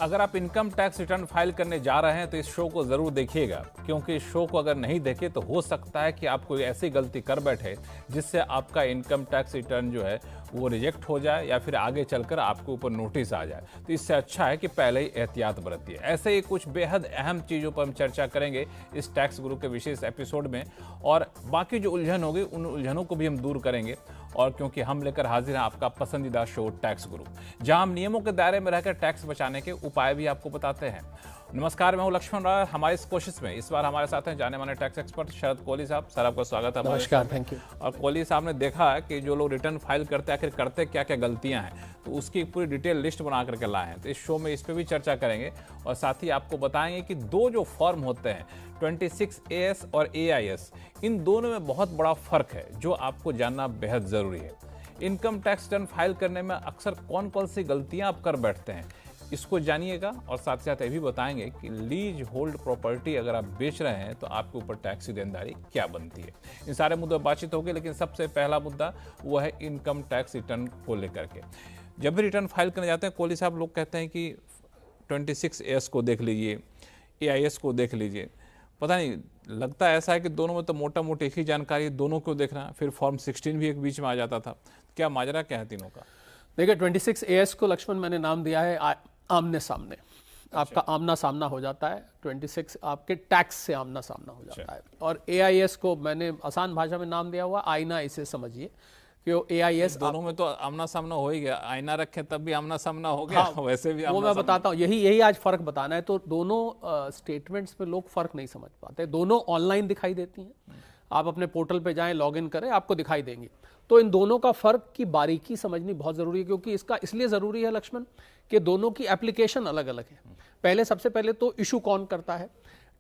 अगर आप income tax return file करने जा रहे हैं तो इस शो को ज़रूर देखिएगा, क्योंकि इस शो को अगर नहीं देखे तो हो सकता है कि आप कोई ऐसी गलती कर बैठे जिससे आपका इनकम टैक्स रिटर्न जो है वो रिजेक्ट हो जाए या फिर आगे चलकर आपके ऊपर नोटिस आ जाए। तो इससे अच्छा है कि पहले ही एहतियात बरतिए। ऐसे ही कुछ बेहद अहम चीज़ों पर हम चर्चा करेंगे इस टैक्स गुरु के विशेष एपिसोड में, और बाकी जो उलझन होगी उन उलझनों को भी हम दूर करेंगे। और क्योंकि हम लेकर हाजिर हैं आपका पसंदीदा शो टैक्स गुरु, जहां हम नियमों के दायरे में रहकर टैक्स बचाने के उपाय भी आपको बताते हैं। नमस्कार, मैं हूं लक्ष्मण राय। हमारी इस कोशिश में इस बार हमारे साथ हैं जाने माने टैक्स एक्सपर्ट शरद कोहली साहब। सर, आपका स्वागत है। नमस्कार, थैंक यू। और कोहली साहब ने देखा है कि जो लोग रिटर्न फाइल करते हैं आखिर करते क्या क्या गलतियां हैं, तो उसकी एक पूरी डिटेल लिस्ट बना करके लाए हैं। तो इस शो में इस पर भी चर्चा करेंगे और साथ ही आपको बताएंगे कि दो जो फॉर्म होते हैं 26AS और AIS, इन दोनों में बहुत बड़ा फर्क है जो आपको जानना बेहद जरूरी है। इनकम टैक्स रिटर्न फाइल करने में अक्सर कौन कौन सी गलतियां आप कर बैठते हैं, इसको जानिएगा। और साथ साथ ये भी बताएंगे कि लीज होल्ड प्रॉपर्टी अगर आप बेच रहे हैं तो आपके ऊपर टैक्स की देनदारी क्या बनती है। इन सारे मुद्दों पर बातचीत होगी, लेकिन सबसे पहला मुद्दा वो है इनकम टैक्स रिटर्न को लेकर के। जब भी रिटर्न फाइल करने जाते हैं कोहली साहब, लोग कहते हैं कि 26AS को देख लीजिए, AIS को देख लीजिए। पता नहीं, लगता है ऐसा है कि दोनों में तो मोटा मोटी एक ही जानकारी, दोनों को देखना। फिर फॉर्म 16 भी एक बीच में आ जाता था। क्या माजरा क्या है तीनों का? देखिए, 26AS को लक्ष्मण मैंने नाम दिया है आमने सामने। आपका आमना सामना हो जाता है। 26 आपके टैक्स से आमना सामना हो जाता है। और AIS को मैंने आसान भाषा में नाम दिया हुआ आईना, इसे समझिए कि AIS दोनों में तो आमना सामना हो ही गया। आईना रखे तब भी आमना सामना हो गया। हाँ, वैसे भी वो मैं बताता हूँ, यही आज फर्क बताना है। तो दोनों स्टेटमेंट्स में लोग फर्क नहीं समझ पाते। दोनों ऑनलाइन दिखाई देती हैं। आप अपने पोर्टल पे जाएं, लॉगिन करें, आपको दिखाई देंगी। तो इन दोनों का फर्क की बारीकी समझनी बहुत जरूरी है, क्योंकि इसका इसलिए जरूरी है लक्ष्मण कि दोनों की एप्लीकेशन अलग अलग है। सबसे पहले तो इशू कौन करता है।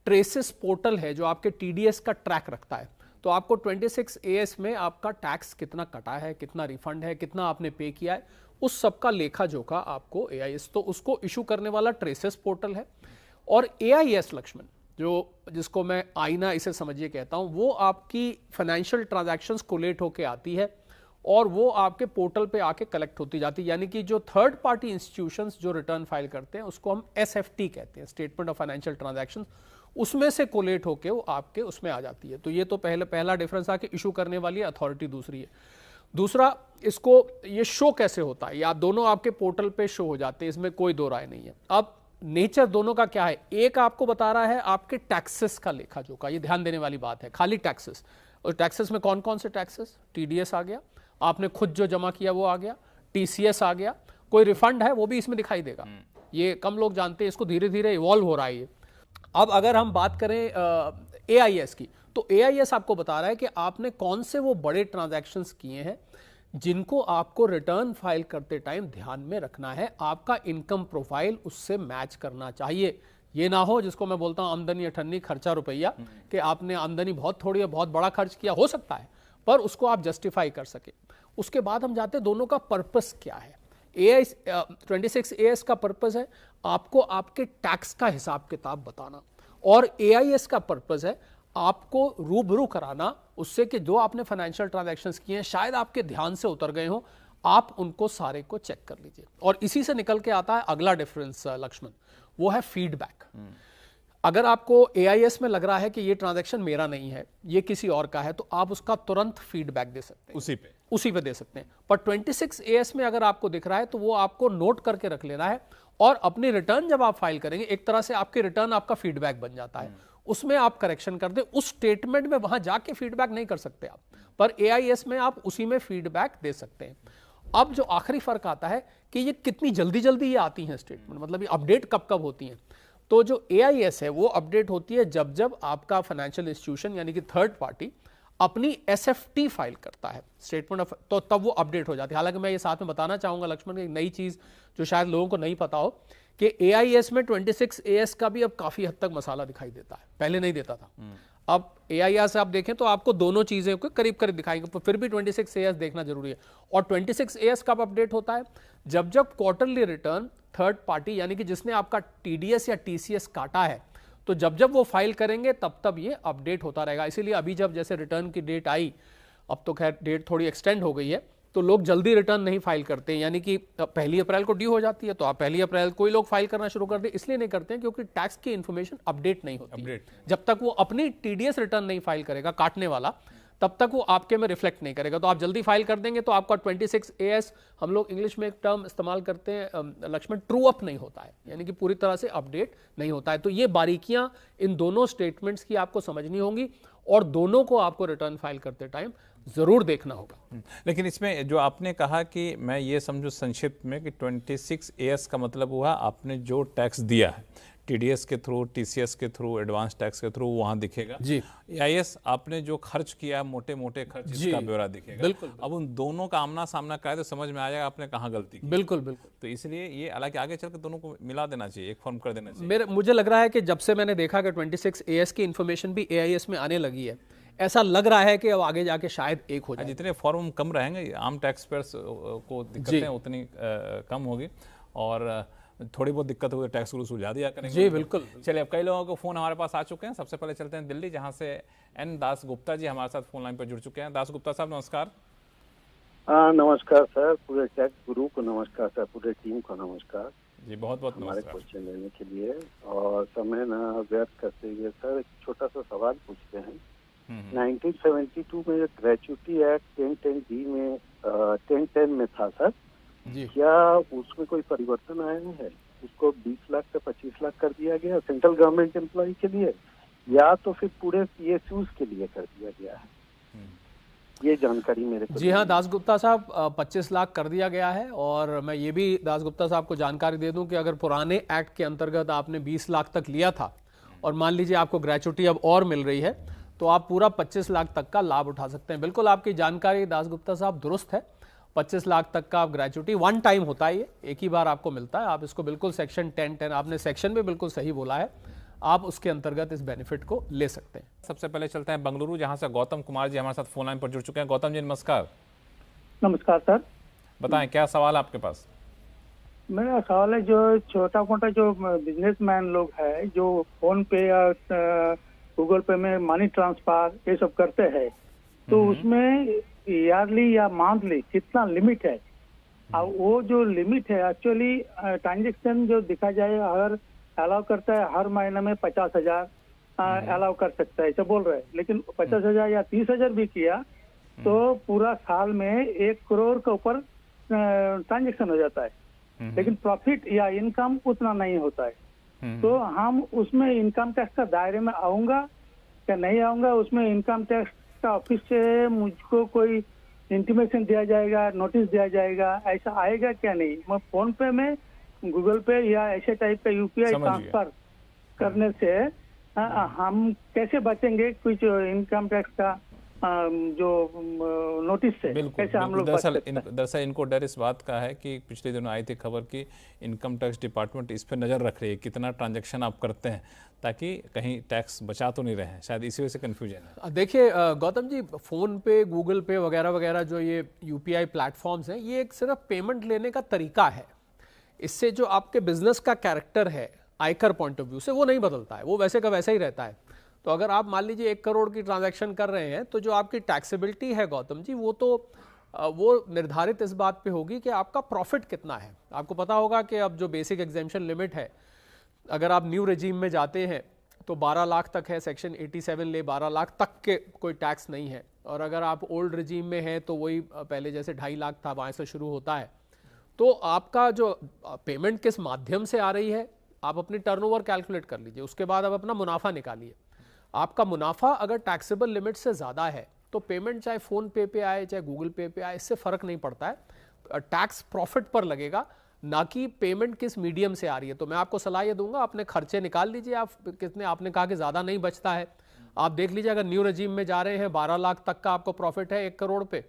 ट्रेसिस पोर्टल है जो आपके TDS का ट्रैक रखता है। तो आपको 26AS में आपका टैक्स कितना कटा है, कितना रिफंड है, कितना आपने पे किया है, उस सब का लेखा जोखा आपको AIS, तो उसको इशू करने वाला ट्रेसिस पोर्टल है। और AIS लक्ष्मण, जिसको मैं आईना इसे समझिए कहता हूं, वो आपकी फाइनेंशियल ट्रांजैक्शंस कोलेट होके आती है और वो आपके पोर्टल पे आके कलेक्ट होती जाती है। यानी कि जो थर्ड पार्टी इंस्टीट्यूशंस जो रिटर्न फाइल करते हैं उसको हम SFT कहते हैं, स्टेटमेंट ऑफ फाइनेंशियल ट्रांजैक्शंस, उसमें से कोलेट होके वो आपके उसमें आ जाती है। तो ये तो पहला डिफरेंस आ कि इशू करने वाली अथॉरिटी दूसरी है। दूसरा, इसको ये शो कैसे होता है, या दोनों आपके पोर्टल पे शो हो जाते हैं, इसमें कोई दो राय नहीं है। अब नेचर दोनों का क्या है, एक आपको बता रहा है आपके टैक्सेस का लेखा जोखा, ये ध्यान देने वाली बात है, खाली टैक्सेस। और टैक्सेस में कौन कौन से टैक्सेस, TDS आ गया, आपने खुद जो जमा किया वो आ गया, TCS आ गया, कोई रिफंड है वो भी इसमें दिखाई देगा। ये कम लोग जानते हैं, इसको धीरे धीरे इवॉल्व हो रहा है ये। अब अगर हम बात करें AIS की, तो AIS आपको बता रहा है कि आपने कौन से वो बड़े ट्रांजैक्शंस किए हैं जिनको आपको रिटर्न फाइल करते टाइम ध्यान में रखना है। आपका इनकम प्रोफाइल उससे मैच करना चाहिए। ये ना हो जिसको मैं बोलता हूं आमदनी अठन्नी खर्चा रुपया, कि आपने आमदनी बहुत थोड़ी है, बहुत बड़ा खर्च किया, हो सकता है, पर उसको आप जस्टिफाई कर सके। उसके बाद हम जाते हैं दोनों का पर्पस क्या है। 26AS का पर्पस है आपको आपके टैक्स का हिसाब किताब बताना, और AIS का पर्पस है आपको रूबरू कराना उससे कि जो आपने फाइनेंशियल ट्रांजैक्शंस किए हैं शायद आपके ध्यान से उतर गए हो, आप उनको सारे को चेक कर लीजिए। और इसी से निकल के आता है अगला डिफरेंस लक्ष्मण, वो है फीडबैक। अगर आपको AIS में लग रहा है कि ये ट्रांजैक्शन मेरा नहीं है, ये किसी और का है, तो आप उसका तुरंत फीडबैक दे सकते हैं, उसी पे दे सकते हैं। पर 26AS में अगर आपको दिख रहा है तो वो आपको नोट करके रख लेना है, और अपनी रिटर्न जब आप फाइल करेंगे, एक तरह से आपकी रिटर्न आपका फीडबैक बन जाता है, उसमें आप करेक्शन कर दें। उस स्टेटमेंट में वहां जाके फीडबैक नहीं कर सकते आप, पर AIS में आप उसी में फीडबैक दे सकते हैं। अब जो आखिरी फर्क आता है कि ये कितनी जल्दी जल्दी ये आती हैं स्टेटमेंट, मतलब ये अपडेट कब कब होती हैं। तो जो AIS है वो अपडेट होती है जब जब आपका फाइनेंशियल इंस्टीट्यूशन यानी कि थर्ड पार्टी अपनी SFT फाइल करता है, स्टेटमेंट ऑफ, तो तब वो अपडेट हो जाती है। हालांकि मैं ये साथ में बताना चाहूंगा लक्ष्मण, एक नई चीज जो शायद लोगों को नहीं पता हो कि AIS में 26AS का भी अब काफी हद तक मसाला दिखाई देता है, पहले नहीं देता था। अब AIR से आप देखें तो आपको दोनों चीजें को करीब करीब दिखाएंगे, पर फिर भी 26AS देखना जरूरी है। और 26AS कब अपडेट होता है, जब जब क्वार्टरली रिटर्न थर्ड पार्टी यानी कि जिसने आपका TDS या TCS काटा है, तो जब जब वो फाइल करेंगे तब तब ये अपडेट होता रहेगा। इसीलिए अभी जब जैसे रिटर्न की डेट आई, अब तो खैर डेट थोड़ी एक्सटेंड हो गई है, तो लोग जल्दी रिटर्न नहीं फाइल करते, यानी कि 1 अप्रैल को ड्यू हो जाती है तो आप 1 अप्रैल कोई लोग फाइल करना शुरू कर दे, इसलिए नहीं करते हैं क्योंकि टैक्स की इन्फॉर्मेशन अपडेट नहीं होती। जब तक वो अपनी टीडीएस रिटर्न नहीं फाइल करेगा काटने वाला, तब तक वो आपके में रिफ्लेक्ट नहीं करेगा। तो आप जल्दी फाइल कर देंगे तो आपका 26AS, हम लोग इंग्लिश में एक टर्म इस्तेमाल करते हैं लक्ष्मण, ट्रू अप नहीं होता है, यानी कि पूरी तरह से अपडेट नहीं होता है। तो ये बारीकियां इन दोनों स्टेटमेंट्स की आपको समझनी होंगी और दोनों को आपको रिटर्न फाइल करते टाइम जरूर देखना होगा। लेकिन इसमें जो आपने कहा कि मैं ये समझूं संक्षिप्त में कि 26AS का मतलब हुआ आपने जो टैक्स दिया है टीडीएस के थ्रू, टीसीएस के थ्रू, एडवांस टैक्स के थ्रू, वहां दिखेगा जी। AIS आपने जो खर्च किया, मोटे मोटे खर्च, इसका ब्यौरा दिखेगा। बिल्कुल। अब उन दोनों का आमना सामना कराए तो समझ में आ जाएगा आपने कहाँ गलती की। बिल्कुल बिल्कुल। तो इसलिए ये हालांकि आगे चलकर दोनों को मिला देना चाहिए, एक फॉर्म कर देना चाहिए। मुझे लग रहा है कि जब से मैंने देखा कि 26AS की इन्फॉर्मेशन भी AIS में आने लगी है, ऐसा लग रहा है कि अब आगे जाके शायद एक हो जाए। जितने फॉर्म कम रहेंगे, आम टैक्स पेयर्स को दिक्कतें उतनी कम होगी और थोड़ी बहुत दिक्कत हुई तो टैक्स रूल सुलझा दिया करेंगे। जी बिल्कुल। चलिए, अब कई लोगों को फोन हमारे पास आ चुके हैं। सबसे पहले चलते हैं दिल्ली, जहां से एन दास गुप्ता जी हमारे साथ फोन लाइन पर जुड़ चुके हैं। दास गुप्ता साहब नमस्कार। नमस्कार सर, पूरे टैक्स गुरु को नमस्कार सर, पूरे टीम को नमस्कार जी, बहुत बहुत हमारे नमस्कार। क्वेश्चन लेने के लिए। और समय न व्यर्थ करते हुए सर एक छोटा सा सवाल पूछते हैं। 1972 में ग्रेचुटी एक्ट 1010D में 1010 में था सर जी। क्या उसमें कोई परिवर्तन आया है? उसको 20 लाख से 25 लाख कर दिया गया सेंट्रल गवर्नमेंट एम्प्लॉय के लिए, या तो फिर पूरे PSUs के लिए कर दिया गया है? ये जानकारी मेरे को। जी हाँ दास गुप्ता साहब, 25 लाख कर दिया गया है। और मैं ये भी दास गुप्ता साहब को जानकारी दे दूं कि अगर पुराने एक्ट के अंतर्गत आपने 20 लाख तक लिया था और मान लीजिए आपको ग्रेचुटी अब और मिल रही है, तो आप पूरा 25 लाख तक का लाभ उठा सकते हैं। बिल्कुल आपकी जानकारी दास गुप्ता साहब दुरुस्त है। 25 लाख तक का आप ग्रेचुटी वन टाइम होता है, ये एक ही बार आपको मिलता है। आप इसको बिल्कुल सेक्शन 1010, आपने सेक्शन भी बिल्कुल सही बोला है, आप उसके अंतर्गत इस बेनिफिट को ले सकते हैं। सबसे पहले चलते हैं बेंगलुरु, जहां से गौतम कुमार जी हमारे साथ फोन लाइन पर जुड़ चुके हैं। गौतम जी नमस्कार। नमस्कार सर। बताएं क्या सवाल आपके पास? मेरा सवाल है, जो छोटा मोटा जो बिजनेसमैन लोग है जो फोन पे या गूगल पे में मनी ट्रांसफर ये सब करते हैं, तो उसमें ईयरली या मंथली कितना लिमिट है? और वो जो लिमिट है एक्चुअली ट्रांजेक्शन जो दिखा जाए अगर अलाउ करता है हर महीने में 50,000 अलाउ कर सकता है ऐसा बोल रहे हैं, लेकिन 50,000 या 30,000 भी किया तो पूरा साल में 1 करोड़ के ऊपर ट्रांजेक्शन हो जाता है, लेकिन प्रॉफिट या इनकम उतना नहीं होता है। तो हम उसमें इनकम टैक्स का दायरे में आऊंगा क्या नहीं आऊंगा? उसमें इनकम टैक्स का ऑफिस से मुझको कोई इंटीमेशन दिया जाएगा, नोटिस दिया जाएगा, ऐसा आएगा क्या नहीं? मैं फोन पे में, गूगल पे या ऐसे टाइप का UPI ट्रांसफर करने से हम कैसे बचेंगे कुछ इनकम टैक्स का जो नोटिस से? कैसे हम लोग दरअसल इनको डर इस बात का है कि पिछले दिनों आई थी खबर कि इनकम टैक्स डिपार्टमेंट इस पर नज़र रख रही है कितना ट्रांजैक्शन आप करते हैं, ताकि कहीं टैक्स बचा तो नहीं रहे, शायद इसी वजह से कन्फ्यूजन है। देखिए गौतम जी, फ़ोन पे, गूगल पे वगैरह वगैरह जो ये UPI प्लेटफॉर्म्स हैं, ये एक सिर्फ पेमेंट लेने का तरीका है। इससे जो आपके बिजनेस का कैरेक्टर है आयकर पॉइंट ऑफ व्यू से वो नहीं बदलता है, वो वैसे का वैसा ही रहता है। तो अगर आप मान लीजिए 1 करोड़ की ट्रांजैक्शन कर रहे हैं, तो जो आपकी टैक्सेबिलिटी है गौतम जी, वो निर्धारित इस बात पे होगी कि आपका प्रॉफिट कितना है। आपको पता होगा कि अब जो बेसिक एग्जेम्पशन लिमिट है, अगर आप न्यू रेजीम में जाते हैं तो 12 लाख तक है, सेक्शन 87 ले 12 लाख तक के कोई टैक्स नहीं है। और अगर आप ओल्ड रेजीम में हैं तो वही पहले जैसे 2.5 लाख था, वहाँ से शुरू होता है। तो आपका जो पेमेंट किस माध्यम से आ रही है, आप अपनी टर्नओवर कैलकुलेट कर लीजिए, उसके बाद आप अपना मुनाफा निकालिए। आपका मुनाफा अगर टैक्सेबल लिमिट से ज़्यादा है तो पेमेंट चाहे फ़ोन पे पे आए चाहे गूगल पे पे आए, इससे फ़र्क नहीं पड़ता है। टैक्स प्रॉफिट पर लगेगा, ना कि पेमेंट किस मीडियम से आ रही है। तो मैं आपको सलाह ये दूंगा, अपने खर्चे निकाल लीजिए। आप कितने, आपने कहा कि ज़्यादा नहीं बचता है, आप देख लीजिए अगर न्यू रेजीम में जा रहे हैं 12 लाख तक का आपको प्रॉफिट है 1 करोड़ पे,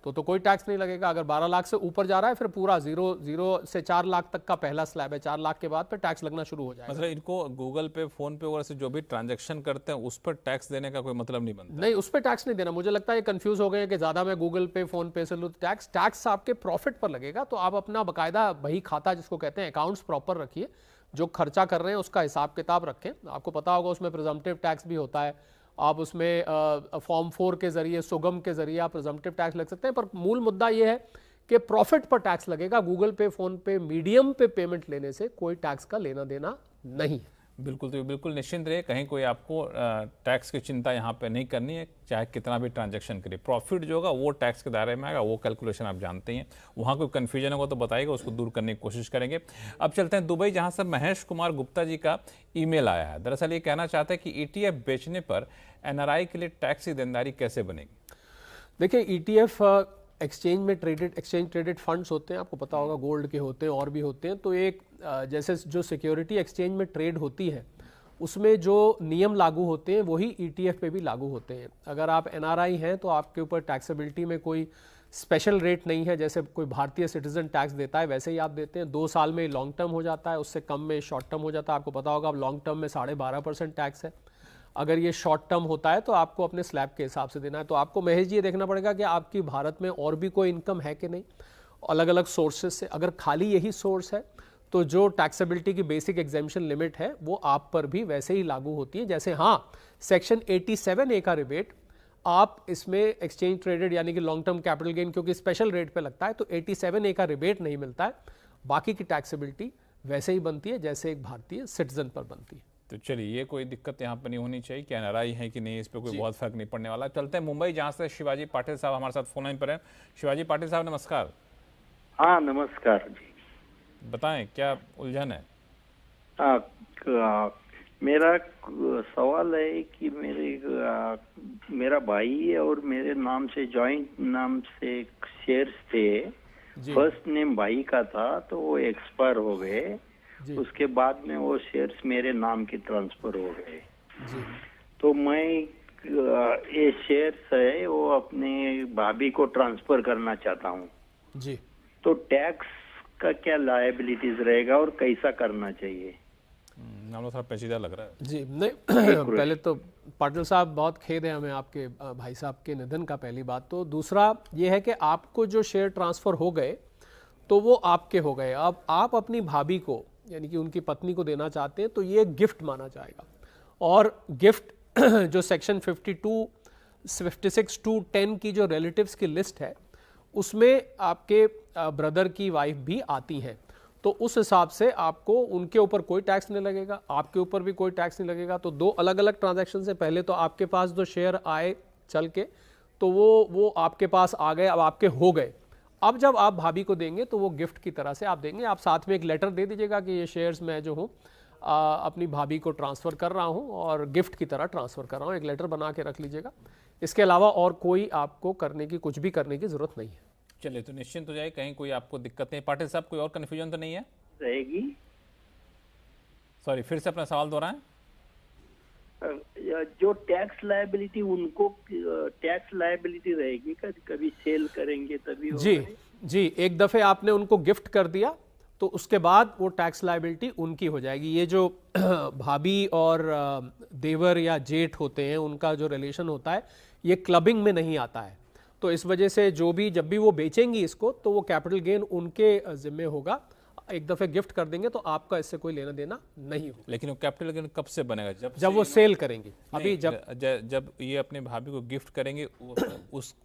तो कोई टैक्स नहीं लगेगा। अगर 12 लाख से ऊपर जा रहा है फिर पूरा 0 से 4 लाख तक का पहला स्लैब है, 4 लाख के बाद फिर टैक्स लगना शुरू हो जाएगा। मतलब इनको गूगल पे, फोन पे वगैरह से जो भी ट्रांजैक्शन करते हैं उस पर टैक्स देने का कोई मतलब नहीं बनता? नहीं, उस पर टैक्स नहीं देना। मुझे लगता है ये कंफ्यूज हो गए कि ज़्यादा मैं गूगल पे, फोन पे से लूँ टैक्स आपके प्रॉफिट पर लगेगा। तो आप अपना बाकायदा बही खाता जिसको कहते हैं अकाउंट्स प्रॉपर रखिए, जो खर्चा कर रहे हैं उसका हिसाब किताब रखें। आपको पता होगा उसमें प्रिजम्पटिव टैक्स भी होता है आप उसमें फॉर्म 4 के जरिए, सुगम के जरिए आप प्रिजम्पटिव टैक्स लग सकते हैं। पर मूल मुद्दा ये है कि प्रॉफिट पर टैक्स लगेगा। गूगल पे, फोन पे, मीडियम पे पेमेंट लेने से कोई टैक्स का लेना देना नहीं है। बिल्कुल, तो बिल्कुल निश्चिंत रहिए, कहीं कोई आपको टैक्स की चिंता यहाँ पे नहीं करनी है, चाहे कितना भी ट्रांजैक्शन करिए। प्रॉफिट जो होगा वो टैक्स के दायरे में आएगा, वो कैलकुलेशन आप जानते हैं। वहाँ कोई कन्फ्यूजन होगा तो बताइएगा, उसको दूर करने की कोशिश करेंगे। अब चलते हैं दुबई, जहाँ से महेश कुमार गुप्ता जी का ईमेल आया है। दरअसल ये कहना चाहते हैं कि ETF बेचने पर NRI के लिए टैक्स की देनदारी कैसे बनेगी? देखिए, ETF एक्सचेंज ट्रेडेड फंड्स होते हैं, आपको पता होगा, गोल्ड के होते हैं और भी होते हैं। तो एक जैसे जो सिक्योरिटी एक्सचेंज में ट्रेड होती है उसमें जो नियम लागू होते हैं वही ETF पे भी लागू होते हैं। अगर आप NRI हैं तो आपके ऊपर टैक्सेबिलिटी में कोई स्पेशल रेट नहीं है, जैसे कोई भारतीय सिटीजन टैक्स देता है वैसे ही आप देते हैं। 2 साल में लॉन्ग टर्म हो जाता है, उससे कम में शॉर्ट टर्म हो जाता है। आपको पता होगा अब लॉन्ग टर्म में 12.5% टैक्स है। अगर ये शॉर्ट टर्म होता है तो आपको अपने स्लैब के हिसाब से देना है। तो आपको महेश जी ये देखना पड़ेगा कि आपकी भारत में और भी कोई इनकम है कि नहीं, अलग अलग सोर्सेज से। अगर खाली यही सोर्स है तो जो टैक्सेबिलिटी की बेसिक एग्जेम्पशन लिमिट है वो आप पर भी वैसे ही लागू होती है। जैसे हाँ, सेक्शन 87A का रिबेट आप इसमें एक्सचेंज ट्रेडेड यानी कि लॉन्ग टर्म कैपिटल गेन क्योंकि स्पेशल रेट पे लगता है तो 87A का रिबेट नहीं मिलता है। बाकी की टैक्सेबिलिटी वैसे ही बनती है जैसे एक भारतीय सिटीजन पर बनती है। तो चलिए, ये कोई दिक्कत यहाँ पर नहीं होनी चाहिए कि NRI है कि नहीं, इस पर कोई बहुत फर्क नहीं पड़ने वाला। चलते हैं मुंबई, जहाँ से शिवाजी पाटिल साहब हमारे साथ फोन लाइन पर हैं। शिवाजी पाटिल साहब नमस्कार। हाँ नमस्कार जी, बताएं क्या उलझन है? मेरा सवाल है कि मेरा भाई और मेरे नाम से जॉइंट नाम से शेयर्स थे। फर्स्ट नेम भाई का था तो वो एक्सपायर हो गए, उसके बाद में वो शेयर्स मेरे नाम के ट्रांसफर हो गए। तो मैं ये शेयर्स है वो अपने भाभी को ट्रांसफर करना चाहता हूँ जी। तो टैक्स का क्या लायबिलिटीज रहेगा और कैसा करना चाहिए? नाम थोड़ा पेचीदा लग रहा है जी। नहीं पहले तो पाटिल साहब बहुत खेद है हमें आपके भाई साहब के निधन का, पहली बात। तो दूसरा ये है कि आपको जो शेयर ट्रांसफ़र हो गए तो वो आपके हो गए। अब आप अपनी भाभी को यानी कि उनकी पत्नी को देना चाहते हैं तो ये गिफ्ट माना जाएगा। और गिफ्ट जो सेक्शन 56(2)(10) की जो रिलेटिव्स की लिस्ट है उसमें आपके ब्रदर की वाइफ भी आती हैं। तो उस हिसाब से आपको उनके ऊपर कोई टैक्स नहीं लगेगा, आपके ऊपर भी कोई टैक्स नहीं लगेगा। तो 2 अलग अलग ट्रांजैक्शन से पहले तो आपके पास जो शेयर आए चल के तो वो आपके पास आ गए, अब आपके हो गए। अब जब आप भाभी को देंगे तो वो गिफ्ट की तरह से आप देंगे। आप साथ में एक लेटर दे दीजिएगा कि ये शेयर्स मैं जो हूँ अपनी भाभी को ट्रांसफ़र कर रहा हूँ और गिफ्ट की तरह ट्रांसफ़र कर रहा हूँ। एक लेटर बना के रख लीजिएगा। इसके अलावा और कोई आपको कुछ भी करने की ज़रूरत नहीं है। चलिए, तो निश्चिंत हो जाए, कहीं कोई आपको दिक्कत नहीं। पाटिल साहब, कोई और कन्फ्यूजन तो नहीं है? रहेगी। सॉरी, फिर से अपना सवाल दोहराएं। जो टैक्स लायबिलिटी, उनको टैक्स लायबिलिटी रहेगी कभी सेल करेंगे तभी जी। एक दफ़े आपने उनको गिफ्ट कर दिया तो उसके बाद वो टैक्स लायबिलिटी उनकी हो जाएगी। ये जो भाभी और देवर या जेठ होते हैं उनका जो रिलेशन होता है ये क्लबिंग में नहीं आता है। तो इस वजह से जब भी वो बेचेंगी इसको तो वो कैपिटल गेन उनके जिम्मे होगा। एक दफ़े गिफ्ट कर देंगे तो आपका इससे कोई लेना देना नहीं होगा। लेकिन वो कैपिटल गेन कब से बनेगा? जब वो सेल करेंगे। अभी जब ये अपने भाभी को गिफ्ट करेंगे उस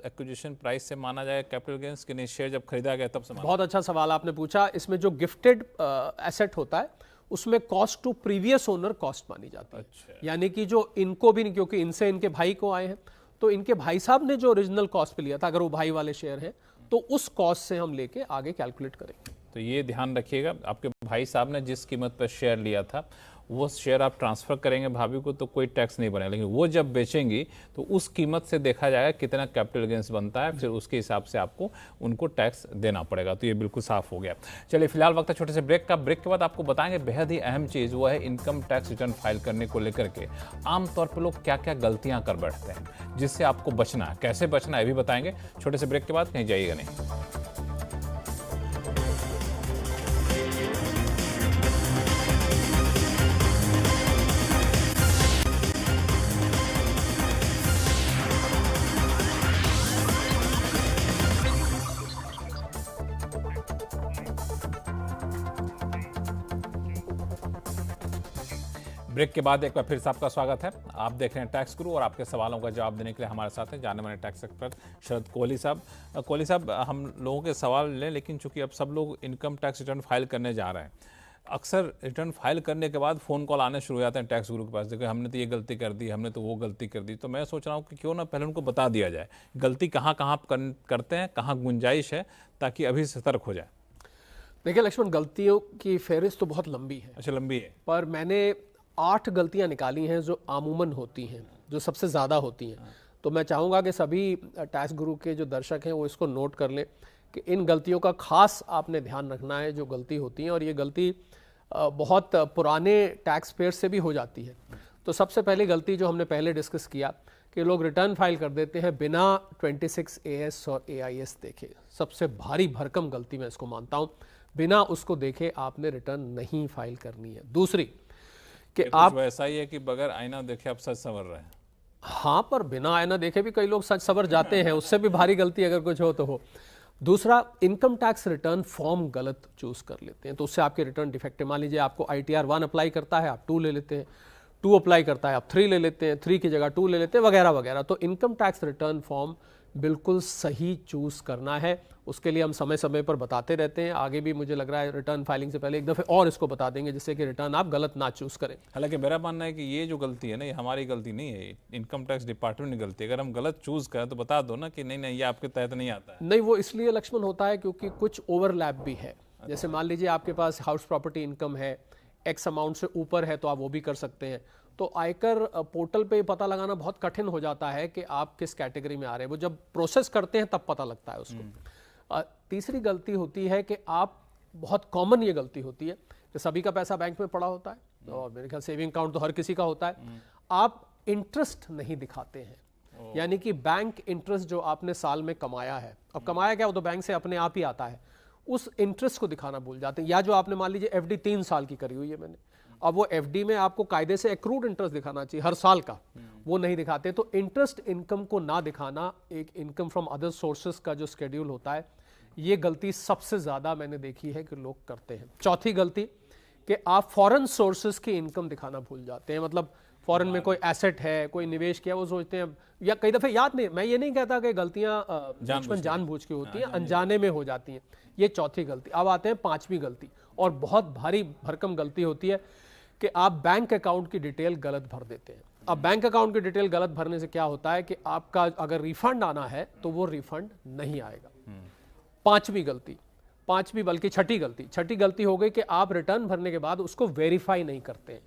एक्विजिशन प्राइस से माना जाएगा कैपिटल गेन्स कि नहीं, शेयर जब खरीदा गया तब से? बहुत अच्छा सवाल आपने पूछा। इसमें जो गिफ्टेड एसेट होता है उसमें cost to previous owner cost मानी जाती है। अच्छा। यानी कि जो इनको भी नहीं, क्योंकि इनसे इनके भाई को आए हैं तो इनके भाई साहब ने जो ओरिजिनल कॉस्ट पे लिया था, अगर वो भाई वाले शेयर हैं तो उस कॉस्ट से हम लेके आगे कैलकुलेट करेंगे। तो ये ध्यान रखिएगा, आपके भाई साहब ने जिस कीमत पर शेयर लिया था वो शेयर आप ट्रांसफ़र करेंगे भाभी को तो कोई टैक्स नहीं बनेगा। लेकिन वो जब बेचेंगी तो उस कीमत से देखा जाएगा कितना कैपिटल गेन्स बनता है, फिर उसके हिसाब से आपको उनको टैक्स देना पड़ेगा। तो ये बिल्कुल साफ हो गया। चलिए, फिलहाल वक्त है छोटे से ब्रेक का। ब्रेक के बाद आपको बताएंगे बेहद ही अहम चीज़, वो है इनकम टैक्स रिटर्न फाइल करने को लेकर के आमतौर पर लोग क्या क्या गलतियाँ कर बैठते हैं जिससे आपको बचना है, कैसे बचना है, ये भी बताएंगे। छोटे से ब्रेक के बाद कहीं जाइएगा नहीं। ब्रेक के बाद एक बार फिर से आपका स्वागत है। आप देख रहे हैं टैक्स गुरु और आपके सवालों का जवाब देने के लिए हमारे साथ हैं जाने माने टैक्स एक्सपर्ट शरद कोहली साहब। कोहली साहब, हम लोगों के सवाल लें, लेकिन चूंकि अब सब लोग इनकम टैक्स रिटर्न फाइल करने जा रहे हैं, अक्सर रिटर्न फाइल करने के बाद फ़ोन कॉल आने शुरू हो जाते हैं टैक्स गुरु के पास, देखो हमने तो ये गलती कर दी, हमने तो वो गलती कर दी। तो मैं सोच रहा हूँ कि क्यों ना पहले उनको बता दिया जाए गलती कहाँ कहाँ करते हैं, कहाँ गुंजाइश है, ताकि अभी सतर्क हो जाए। देखिए लक्ष्मण, गलतियों की फहरिस्त तो बहुत लंबी है। अच्छा, लंबी है। पर मैंने 8 गलतियां निकाली हैं जो आमूमन होती हैं, जो सबसे ज़्यादा होती हैं। तो मैं चाहूँगा कि सभी टैक्स गुरु के जो दर्शक हैं वो इसको नोट कर लें कि इन गलतियों का खास आपने ध्यान रखना है जो गलती होती हैं, और ये गलती बहुत पुराने टैक्स पेयर से भी हो जाती है। तो सबसे पहली गलती जो हमने पहले डिस्कस किया कि लोग रिटर्न फाइल कर देते हैं बिना 26 AS और AIS देखे। सबसे भारी भरकम गलती मैं इसको मानता हूँ, बिना उसको देखे आपने रिटर्न नहीं फाइल करनी है। दूसरी कि आप ऐसा ही है कि बगैर आईना देखे आप सच संवर रहे हैं। हाँ, पर बिना आईना देखे भी कई लोग सच सवर जाते हैं, उससे भी भारी गलती अगर कुछ हो तो हो। दूसरा, इनकम टैक्स रिटर्न फॉर्म गलत चूज कर लेते हैं, तो उससे आपके रिटर्न डिफेक्टिव। मान लीजिए आपको ITR 1 अप्लाई करता है, आप 2 ले लेते हैं, 2 अप्लाई करता है, आप 3 ले लेते हैं, 3 की जगह 2 ले लेते हैं, वगैरह वगैरह। तो इनकम टैक्स रिटर्न फॉर्म बिल्कुल सही चूज करना है। उसके लिए हम समय समय पर बताते रहते हैं, आगे भी मुझे लग रहा है रिटर्न फाइलिंग से पहले एक दफ़े और इसको बता देंगे, जिससे कि रिटर्न आप गलत ना चूज करें। हालांकि मेरा मानना है कि ये जो गलती है ना, ये हमारी गलती नहीं है, इनकम टैक्स डिपार्टमेंट की गलती है। अगर हम गलत चूज करें तो बता दो ना कि नहीं नहीं ये आपके तहत नहीं आता है। नहीं, वो इसलिए लक्ष्मण होता है क्योंकि कुछ ओवरलैप भी है। जैसे मान लीजिए आपके पास हाउस प्रॉपर्टी इनकम है, X अमाउंट से ऊपर है, तो आप वो भी कर सकते हैं। तो आयकर पोर्टल पे पता लगाना बहुत कठिन हो जाता है कि आप किस कैटेगरी में आ रहे हैं। वो जब प्रोसेस करते हैं तब पता लगता है उसको। तीसरी गलती होती है कि आप, बहुत कॉमन ये गलती होती है कि सभी का पैसा बैंक में पड़ा होता है, और मेरे ख्याल सेविंग अकाउंट तो हर किसी का होता है, आप इंटरेस्ट नहीं दिखाते हैं। यानी कि बैंक इंटरेस्ट जो आपने साल में कमाया है, अब कमाया क्या, वो तो बैंक से अपने आप ही आता है, उस इंटरेस्ट को दिखाना भूल जाते हैं। या जो आपने मान लीजिए FD 3 साल की करी हुई है मैंने, अब वो FD में आपको कायदे से एक्रूड इंटरेस्ट दिखाना चाहिए हर साल का, वो नहीं दिखाते। तो इंटरेस्ट इनकम को ना दिखाना, एक इनकम फ्रॉम अदर सोर्सेज का जो शेड्यूल होता है, ये गलती सबसे ज़्यादा मैंने देखी है कि लोग करते हैं। चौथी गलती कि आप फॉरेन सोर्सेज की इनकम दिखाना भूल जाते हैं। मतलब फॉरेन में कोई एसेट है, कोई निवेश किया, वो सोचते हैं, या कई दफ़े याद नहीं, मैं ये नहीं कहता कि गलतियाँ जानबूझ के होती हैं, अनजाने में हो जाती हैं। ये चौथी गलती। अब आते हैं 5वीं गलती, और बहुत भारी भरकम गलती होती है कि आप बैंक अकाउंट की डिटेल गलत भर देते हैं। अब बैंक अकाउंट की डिटेल गलत भरने से क्या होता है कि आपका अगर रिफंड आना है तो वो रिफंड नहीं आएगा। 5वीं गलती, 5वीं बल्कि छठी गलती हो गई कि आप रिटर्न भरने के बाद उसको वेरीफाई नहीं करते हैं।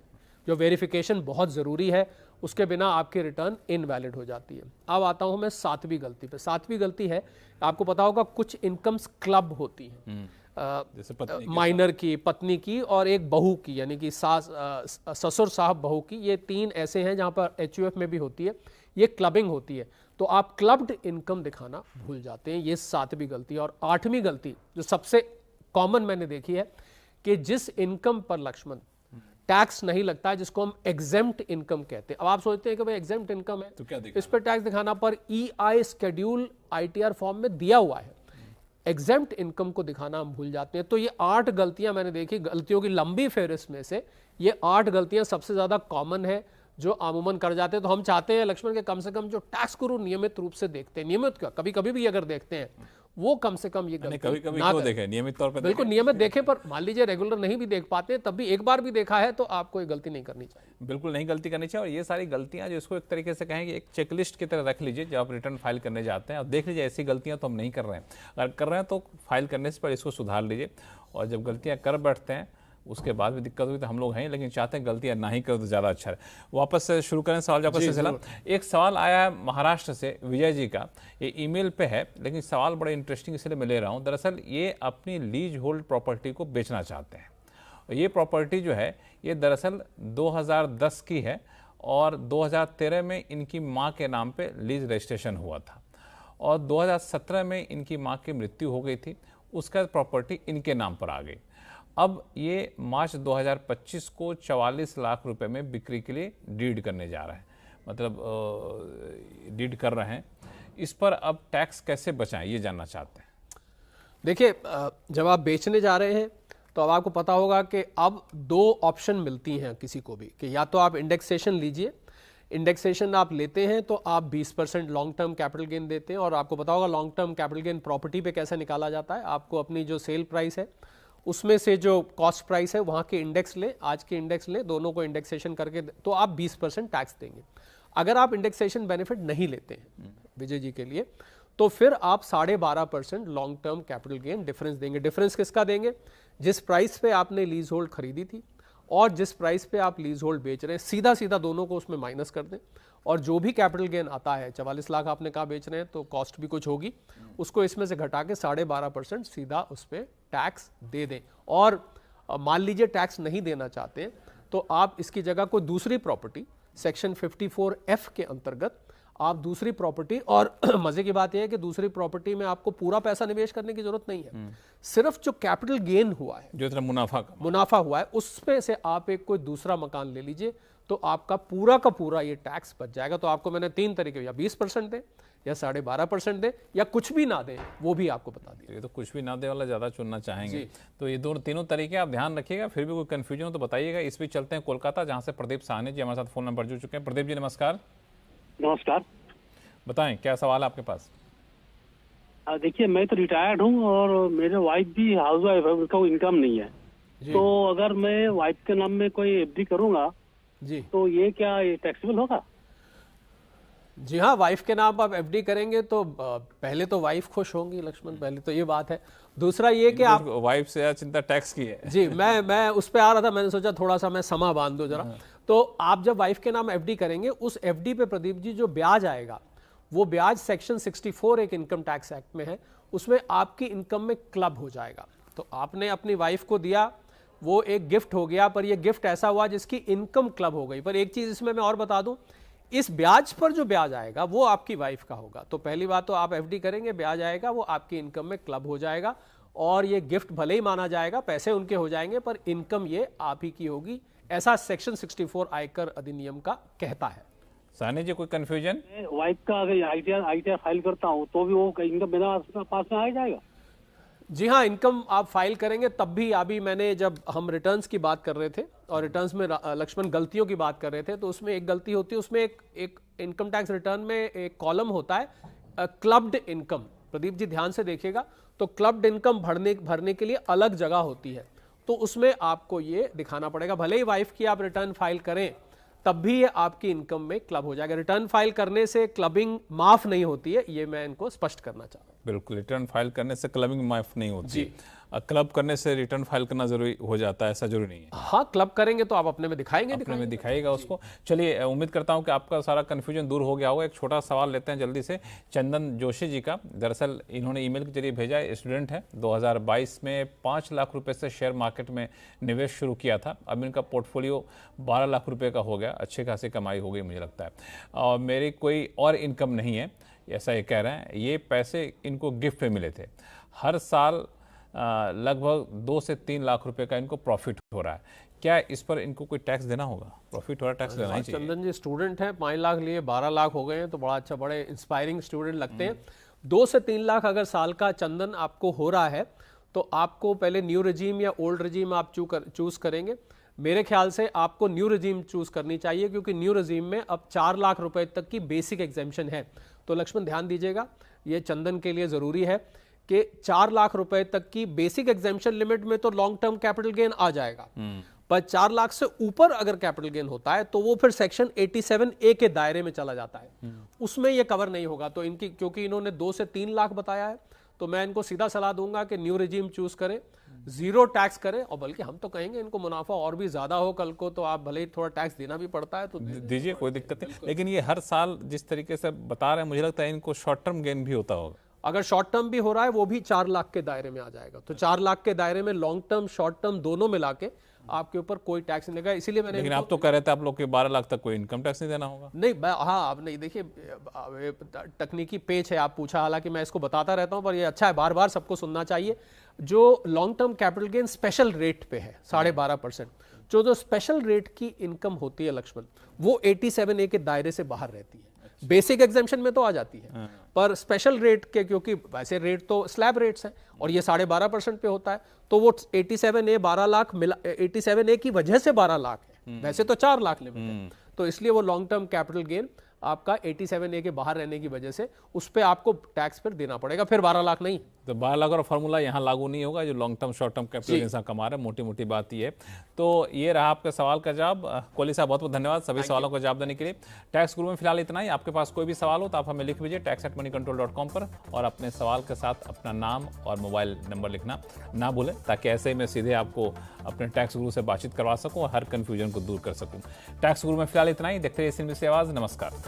जो वेरिफिकेशन बहुत ज़रूरी है, उसके बिना आपकी रिटर्न इनवैलिड हो जाती है। अब आता हूं मैं 7वीं गलती पे। 7वीं गलती है, आपको पता होगा कुछ इनकम्स क्लब होती हैं, जैसे माइनर की, पत्नी की, और एक बहू की, यानी कि ससुर साहब बहू की। ये 3 ऐसे हैं जहां पर HUF में भी होती है, ये क्लबिंग होती है। तो आप क्लब्ड इनकम दिखाना भूल जाते हैं, ये 7वीं गलती। और 8वीं गलती जो सबसे कॉमन मैंने देखी है कि जिस इनकम पर लक्ष्मण टैक्स नहीं लगता है, जिसको हम एग्जेम्प्ट इनकम कहते हैं। अब आप सोचते हैं कि भाई एग्जेम्प्ट इनकम है तो क्या इस पर टैक्स दिखाना, पर EI शेड्यूल ITR फॉर्म में दिया हुआ है, एग्जेम्प्ट इनकम को दिखाना हम भूल जाते हैं। तो ये 8 गलतियां मैंने देखी, गलतियों की लंबी फेहरिस्त में से ये 8 गलतियां सबसे ज्यादा कॉमन है जो आमूमन कर जाते हैं। तो हम चाहते हैं लक्ष्मण के कम से कम जो टैक्स गुरु नियमित रूप से देखते हैं, नियमित क्या, कभी कभी भी अगर देखते हैं, वो कम से कम ये गलती कभी कभी क्यों देखें, नियमित तौर पे बिल्कुल नियमित देखें, पर मान लीजिए रेगुलर नहीं भी देख पाते हैं, तब भी एक बार भी देखा है तो आपको ये गलती नहीं करनी चाहिए। बिल्कुल नहीं गलती करनी चाहिए। और ये सारी गलतियां जो इसको एक तरीके से कहें कि एक चेकलिस्ट की तरह रख लीजिए जब आप रिटर्न फाइल करने जाते हैं, और देख लीजिए ऐसी गलतियां तो हम नहीं कर रहे हैं, अगर कर रहे हैं तो फाइल करने से पहले इसको सुधार लीजिए। और जब गलतियां कर बैठते हैं उसके बाद भी दिक्कत हुई तो हम लोग हैं, लेकिन चाहते हैं गलतियां ना ही करो तो ज़्यादा अच्छा है। वापस से शुरू करें सवाल जवाब का सिलसिला। एक सवाल आया है महाराष्ट्र से, विजय जी का, ये ईमेल पे है, लेकिन सवाल बड़ा इंटरेस्टिंग इसलिए मैं ले रहा हूँ। दरअसल ये अपनी लीज होल्ड प्रॉपर्टी को बेचना चाहते हैं। ये प्रॉपर्टी जो है ये दरअसल 2010 की है, और 2013 में इनकी माँ के नाम पे लीज रजिस्ट्रेशन हुआ था, और 2017 में इनकी माँ की मृत्यु हो गई थी, उसका प्रॉपर्टी इनके नाम पर आ गई। अब ये मार्च 2025 को 44 लाख रुपए में बिक्री के लिए डीड करने जा रहे हैं, मतलब डीड कर रहे हैं। इस पर अब टैक्स कैसे बचाएं, ये जानना चाहते हैं। देखिए, जब आप बेचने जा रहे हैं तो अब आपको पता होगा कि अब दो ऑप्शन मिलती हैं किसी को भी कि या तो आप इंडेक्सेशन लीजिए, इंडेक्सेशन आप लेते हैं तो आप 20% लॉन्ग टर्म कैपिटल गेन देते हैं, और आपको पता होगा long term capital gain property पे कैसे निकाला जाता है। आपको अपनी जो सेल प्राइस है उसमें से जो कॉस्ट प्राइस है वहाँ के इंडेक्स ले, आज के इंडेक्स ले, दोनों को इंडेक्सेशन करके तो आप 20% टैक्स देंगे। अगर आप इंडेक्सेशन बेनिफिट नहीं लेते हैं विजय जी के लिए, तो फिर आप 12.5% long term capital gain difference देंगे। डिफरेंस किसका देंगे? जिस प्राइस पे आपने लीज होल्ड खरीदी थी और जिस प्राइस पे आप लीज होल्ड बेच रहे हैं, सीधा सीधा दोनों को उसमें माइनस कर दें, और जो भी कैपिटल गेन आता है, 44 लाख आपने कहा बेच रहे हैं तो कॉस्ट भी कुछ होगी, उसको इसमें से घटा के 12.5% सीधा उस पर टैक्स दे दें। और मान लीजिए टैक्स नहीं देना चाहते हैं तो आप इसकी जगह कोई दूसरी प्रॉपर्टी सेक्शन 54F के अंतर्गत आप दूसरी प्रॉपर्टी, और मजे की बात यह है कि दूसरी प्रॉपर्टी में आपको पूरा पैसा निवेश करने की जरूरत नहीं है, सिर्फ जो कैपिटल गेन हुआ है, जो इतना मुनाफा हुआ है, उसमें से आप एक कोई दूसरा मकान ले लीजिए तो आपका पूरा का पूरा ये टैक्स बच जाएगा। तो आपको मैंने 3 तरीके, या 20% दें, या 12.5% दें, या कुछ भी ना दें, वो भी आपको बता दिया। ये तो कुछ भी ना दे वाला ज़्यादा चुनना चाहेंगे, तो ये तीनों तरीके आप ध्यान रखिएगा। फिर भी कोई कन्फ्यूजन हो तो बताइएगा। इस बीच चलते हैं कोलकाता, जहाँ से प्रदीप साहनी जी हमारे साथ फोन नंबर जुड़ चुके हैं। प्रदीप जी नमस्कार। नमस्कार। बताएं क्या सवाल है आपके पास? देखिए, मैं तो रिटायर्ड हूँ और मेरे वाइफ भी हाउस वाइफ है, उनका कोई इनकम नहीं है, तो अगर मैं वाइफ के नाम में कोई एफडी करूंगा जी, तो ये क्या ये टैक्सेबल होगा? जी हाँ, वाइफ के नाम आप एफडी करेंगे तो पहले तो वाइफ खुश होंगी लक्ष्मण, पहले तो ये बात है। दूसरा ये कि आप वाइफ से ज्यादा चिंता टैक्स की है। जी, मैं उस पे आ रहा था, मैंने सोचा थोड़ा सा मैं समा बांध दूं जरा। तो आप जब वाइफ के नाम एफडी करेंगे, उस एफडी पे प्रदीप जी जो ब्याज आएगा, वो ब्याज सेक्शन 64 एक इनकम टैक्स एक्ट में है, उसमें आपकी इनकम में क्लब हो जाएगा। तो आपने अपनी वाइफ को दिया, वो एक गिफ्ट हो गया, पर ये गिफ्ट ऐसा हुआ जिसकी इनकम क्लब हो गई। पर एक चीज इसमें मैं और बता दूं, इस ब्याज पर जो ब्याज आएगा वो आपकी वाइफ का होगा। तो पहली बात तो आप एफडी करेंगे, ब्याज आएगा वो आपकी इनकम में क्लब हो जाएगा, और ये गिफ्ट भले ही माना जाएगा, पैसे उनके हो जाएंगे, पर इनकम ये आप ही की होगी, ऐसा सेक्शन 64 आयकर अधिनियम का कहता है। साहनी जी कोई कंफ्यूजन? वाइफ का अगर आईटीआर फाइल करता हूँ तो भी वो इनकम मेरा पास में आ जाएगा? जी हाँ, इनकम आप फाइल करेंगे तब भी। अभी मैंने जब हम रिटर्न्स की बात कर रहे थे और रिटर्न्स में लक्ष्मण गलतियों की बात कर रहे थे, तो उसमें एक गलती होती है, उसमें एक इनकम टैक्स रिटर्न में एक कॉलम होता है क्लब्ड इनकम। प्रदीप जी ध्यान से देखिएगा, तो क्लब्ड इनकम भरने के लिए अलग जगह होती है, तो उसमें आपको ये दिखाना पड़ेगा। भले ही वाइफ की आप रिटर्न फाइल करें तब भी ये आपकी इनकम में क्लब हो जाएगा। रिटर्न फाइल करने से क्लबिंग माफ नहीं होती है, ये मैं इनको स्पष्ट करना चाहता हूँ। बिल्कुल, रिटर्न फाइल करने से क्लबिंग माफ नहीं होती, क्लब करने से रिटर्न फाइल करना जरूरी हो जाता है, ऐसा जरूरी नहीं है। हाँ, क्लब करेंगे तो आप अपने में दिखाएंगे, दिखाइएगा उसको। चलिए, उम्मीद करता हूं कि आपका सारा कन्फ्यूजन दूर हो गया होगा। एक छोटा सवाल लेते हैं जल्दी से चंदन जोशी जी का। दरअसल इन्होंने ईमेल के जरिए भेजा है, स्टूडेंट है, 2022 में 5 लाख रुपए से शेयर मार्केट में निवेश शुरू किया था। अब इनका पोर्टफोलियो 12 लाख रुपए का हो गया, अच्छी खासी कमाई हो गई मुझे लगता है, और मेरी कोई और इनकम नहीं है, ऐसा ये कह रहे हैं। ये पैसे इनको गिफ्ट पे मिले थे। हर साल लगभग 2 से 3 लाख रुपए का इनको प्रॉफिट हो रहा है। क्या इस पर इनको कोई टैक्स देना होगा? प्रॉफिट हो रहा है, टैक्स देना ही चाहिए। चंदन जी स्टूडेंट हैं, 5 लाख लिए 12 लाख हो गए हैं, तो बड़ा अच्छा, बड़े इंस्पायरिंग स्टूडेंट लगते हैं। 2 से 3 लाख अगर साल का चंदन आपको हो रहा है तो आपको पहले न्यू रजीम या ओल्ड रजीम आप चूज करेंगे। मेरे ख्याल से आपको न्यू रजीम चूज करनी चाहिए, क्योंकि न्यू रजीम में अब 4 लाख रुपए तक की बेसिक एग्जेम्पशन है। तो लक्ष्मण ध्यान दीजिएगा, ये चंदन के लिए जरूरी है कि 4 लाख रुपए तक की बेसिक एग्जेम्पशन लिमिट में तो लॉन्ग टर्म कैपिटल गेन आ जाएगा, पर 4 लाख से ऊपर अगर कैपिटल गेन होता है तो वो फिर सेक्शन 87A के दायरे में चला जाता है, उसमें ये कवर नहीं होगा। तो इनकी, क्योंकि इन्होंने 2 से 3 लाख बताया है, तो मैं इनको सीधा सलाह दूंगा कि न्यू रेजिम चूज करें, 0 टैक्स करें, और बल्कि हम तो कहेंगे इनको मुनाफा और भी ज्यादा हो कल को, तो आप भले ही थोड़ा टैक्स देना भी पड़ता है तो दीजिए, कोई दिक्कत नहीं। लेकिन ये हर साल जिस तरीके से बता रहे हैं, मुझे लगता है इनको शॉर्ट टर्म गेन भी होता होगा। अगर शॉर्ट टर्म भी हो रहा है वो भी 4 लाख के दायरे में आ जाएगा। तो 4 लाख के दायरे में लॉन्ग टर्म शॉर्ट टर्म दोनों मिला के आपके ऊपर कोई टैक्स नहीं लगा। इसीलिए मैंने, लेकिन आप तो कह रहे थे आप लोग के 12 लाख तक कोई इनकम टैक्स नहीं देना होगा। नहीं, हाँ, आप नहीं, देखिए तकनीकी पेच है, आप पूछा, हालांकि मैं इसको बताता रहता हूं, पर ये अच्छा है, बार बार सबको सुनना चाहिए। जो long term capital gain special rate पे है 12.5%, जो स्पेशल रेट की इनकम होती है लक्ष्मण, वो 87A के दायरे से बाहर रहती है। बेसिक एग्जामेशन में तो आ जाती है, पर स्पेशल रेट के, क्योंकि वैसे रेट तो स्लैब रेट्स हैं और ये 12.5% पे होता है, तो वो 87A 12 लाख मिला, 87A की वजह से 12 लाख है, वैसे तो 4 लाख लिमिट है, तो इसलिए वो लॉन्ग टर्म कैपिटल गेन आपका 87A के बाहर रहने की वजह से उस पर आपको टैक्स फिर देना पड़ेगा, फिर 12 लाख नहीं। तो 12 लाख और फॉर्मूला यहाँ लागू नहीं होगा जो long term short term capital इंसान कमा रहे हैं, मोटी मोटी बात ये है। तो ये रहा आपके सवाल का जवाब। कोहली साहब बहुत बहुत धन्यवाद सभी सवालों का जवाब देने के लिए। टैक्स गुरु में फिलहाल इतना ही। आपके पास कोई भी सवाल हो तो आप हमें लिख भेजिए tax@moneycontrol.com पर, और अपने सवाल के साथ अपना नाम और मोबाइल नंबर लिखना ना भूलें, ताकि ऐसे ही मैं सीधे आपको अपने टैक्स गुरु से बातचीत करवा सकूँ और हर कन्फ्यूजन को दूर कर सकूँ। टैक्स गुरु में फिलहाल इतना ही। देखते रहिए CNBC आवाज़। नमस्कार।